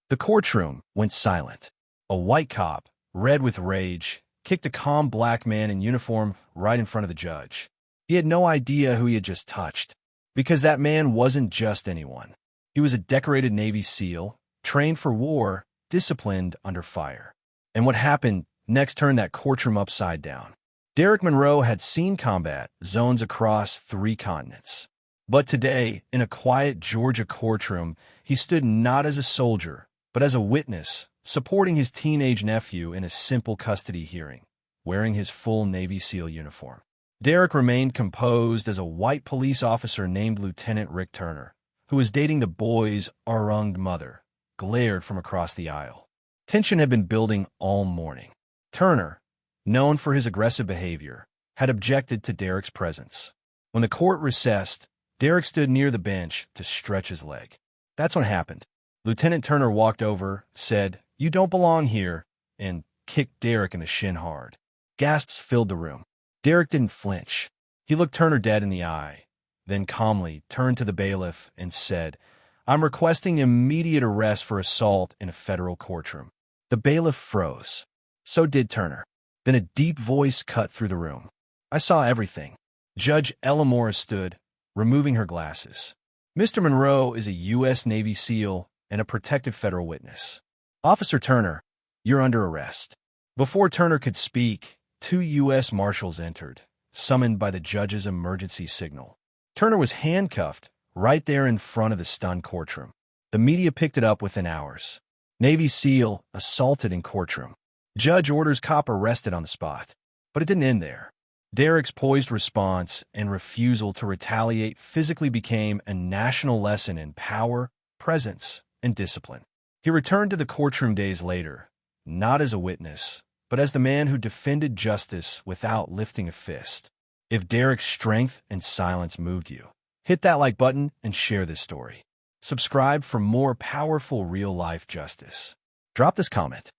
The courtroom went silent. A white cop, red with rage, kicked a calm black man in uniform right in front of the judge. He had no idea who he had just touched, because that man wasn't just anyone. He was a decorated Navy SEAL, trained for war, disciplined under fire. And what happened next turned that courtroom upside down. Derrick Monroe had seen combat zones across 3 continents. But today, in a quiet Georgia courtroom, he stood not as a soldier, but as a witness, supporting his teenage nephew in a simple custody hearing, wearing his full Navy SEAL uniform. Derrick remained composed as a white police officer named Lieutenant Rick Turner, who was dating the boy's arrogant mother, glared from across the aisle. Tension had been building all morning. Turner, known for his aggressive behavior, had objected to Derrick's presence. When the court recessed, Derrick stood near the bench to stretch his leg. That's what happened. Lieutenant Turner walked over, said, "You don't belong here," and kicked Derrick in the shin hard. Gasps filled the room. Derrick didn't flinch. He looked Turner dead in the eye, then calmly turned to the bailiff and said, "I'm requesting immediate arrest for assault in a federal courtroom." The bailiff froze. So did Turner. Then a deep voice cut through the room. "I saw everything." Judge Ella Morris stood, removing her glasses. "Mr. Monroe is a U.S. Navy SEAL and a protected federal witness. Officer Turner, you're under arrest." Before Turner could speak, 2 U.S. Marshals entered, summoned by the judge's emergency signal. Turner was handcuffed right there in front of the stunned courtroom. The media picked it up within hours. Navy SEAL assaulted in courtroom. Judge orders cop arrested on the spot. But it didn't end there. Derrick's poised response and refusal to retaliate physically became a national lesson in power, presence, and discipline. He returned to the courtroom days later, not as a witness, but as the man who defended justice without lifting a fist. If Derrick's strength and silence moved you, hit that like button and share this story. Subscribe for more powerful real-life justice. Drop this comment.